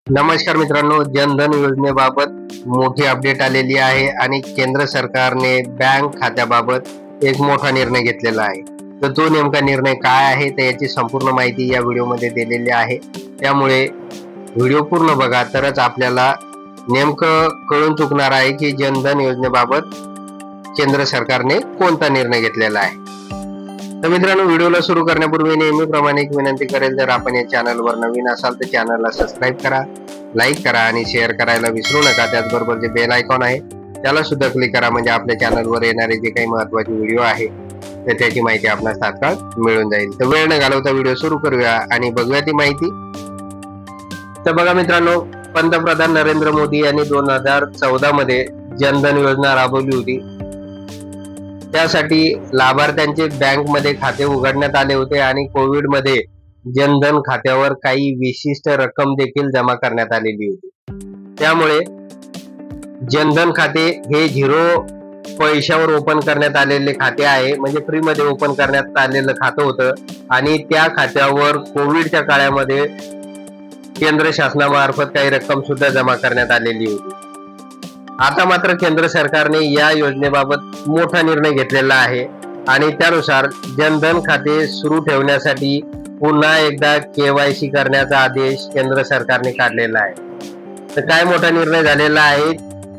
नमस्कार मित्रांनो, जनधन योजनेबाबत मोठी अपडेट आलेली आहे आणि केंद्र सरकारने बँक खात्याबाबत एक मोठा निर्णय घेतलेला आहे। तर तो नेमका निर्णय काय आहे तर याची संपूर्ण माहिती या व्हिडिओमध्ये दिलेली आहे। त्यामुळे व्हिडिओ पूर्ण बघा तरच आपल्याला नेमकं कळून चुकणार आहे की जनधन योजनेबाबत केंद्र सरकारने कोणता निर्णय घेतलेला आहे। तर मित्रांनो, व्हिडिओला सुरू करण्यापूर्वी नेहमीप्रमाणे एक विनंती करेल, जर आपण या चॅनलवर नवीन असाल तर चॅनलला सबस्क्राईब करा, लाईक करा आणि शेअर करायला विसरू नका। त्याचबरोबर जे बेल आयकॉन आहे त्याला सुद्धा क्लिक करा, म्हणजे आपल्या चॅनलवर येणारे जे काही महत्त्वाचे व्हिडिओ आहे तर त्याची माहिती आपल्याला तात्काळ मिळून जाईल। तर वेळ न घालवता व्हिडिओ सुरू करूया आणि बघूया ती माहिती। तर बघा मित्रांनो, पंतप्रधान नरेंद्र मोदी यांनी 2014 मध्ये जनधन योजना राबवली होती। त्यासाठी लाभार्थ्यांचे बँकमध्ये खाते उघडण्यात आले होते आणि कोविड मध्ये जनधन खात्यावर काही विशिष्ट रक्कम देखील जमा करण्यात आलेली होती। त्यामुळे जनधन खाते हे 0 पैशावर ओपन करण्यात आलेले खाते आहे, म्हणजे फ्री मध्ये ओपन करण्यात आलेलं खातं होतं आणि त्या खात्यावर कोविडच्या काळामध्ये केंद्र शासनामार्फत काही रक्कम सुद्धा जमा करण्यात आलेली होती। आता मात्र केंद्र सरकारने या योजनेबाबत मोठा निर्णय घेतलेला आहे आणि त्यानुसार जनधन खाते सुरू ठेवण्यासाठी पुन्हा एकदा KYC करण्याचा आदेश केंद्र सरकारने काढलेला आहे। तर काय मोठा निर्णय झालेला आहे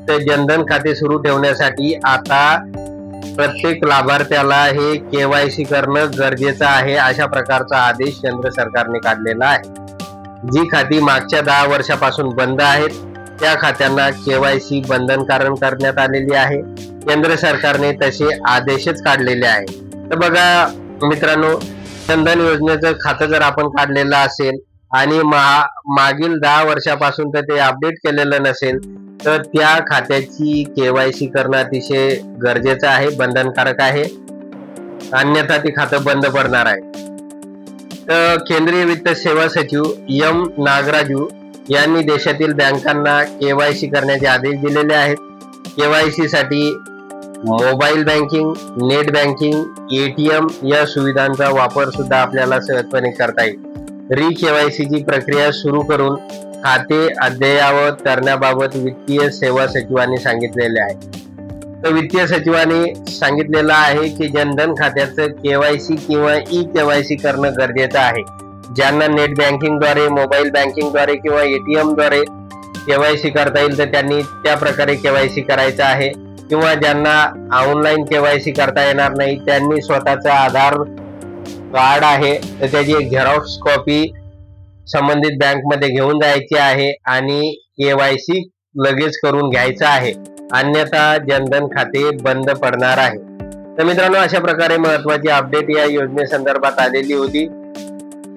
तर जनधन खाते सुरू ठेवण्यासाठी आता प्रत्येक लाभार्थ्याला हे KYC करणं गरजेचं आहे, अशा प्रकारचा आदेश केंद्र सरकारने काढलेला आहे। जी खाती मागच्या 10 वर्षापासून बंद आहेत त्या खात्यांना KYC बंधनकारक करण्यात आलेली आहे। केंद्र सरकारने तसे आदेशच काढलेले आहे। तर बघा मित्रांनो, जनधन योजनेचं खातं जर आपण काढलेलं असेल आणि मागील 10 वर्षापासून तर ते अपडेट केलेलं नसेल तर त्या खात्याची KYC करणं अतिशय गरजेचं आहे, बंधनकारक आहे, अन्यथा ते खातं बंद पडणार आहे। तर केंद्रीय वित्त सेवा सचिव M नागराजू यांनी देशातील बँकांना KYC करण्याचे आदेश दिलेले आहेत। KYC साठी mobile banking, net banking, ATM या सुविधांचा वापर सुद्धा आपल्याला सहजपणे करता येईल। KYC ची प्रक्रिया सुरू करून खाते अद्ययावत करण्याबाबत वित्तीय सेवा सचिवांनी सांगितलेले आहे। तर वित्तीय सचिवांनी सांगितलेलं आहे की जनधन खात्याचं KYC किंवा e-KYC करणं गरजेचं आहे। ज्यांना नेट बँकिंग द्वारे, मोबाईल बँकिंग द्वारे किंवा ATM द्वारे KYC करता येईल तर त्यांनी त्या प्रकारे KYC करायचं आहे, किंवा ज्यांना ऑनलाईन KYC करता येणार नाही त्यांनी स्वतःचा आधार कार्ड आहे तर त्याची एक झेरॉक्स कॉपी संबंधित बँकमध्ये घेऊन जायची आहे आणि KYC लगेच करून घ्यायचं आहे, अन्यथा जनधन खाते बंद पडणार आहे। तर मित्रांनो, अशा प्रकारे महत्त्वाची अपडेट या योजनेसंदर्भात आलेली होती।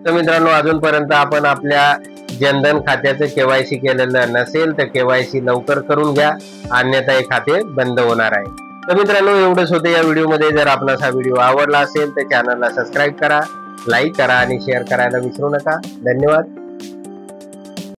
तर मित्रांनो, अजूनपर्यंत आपण आपल्या जनधन खात्याचं KYC केलेलं नसेल तर KYC लवकर करून घ्या, अन्यथा हे खाते बंद होणार आहे। तर मित्रांनो, एवढंच होतं या व्हिडिओमध्ये। जर आपणास हा व्हिडिओ आवडला असेल तर चॅनलला सबस्क्राईब करा, लाईक करा आणि शेअर करायला विसरू नका। धन्यवाद।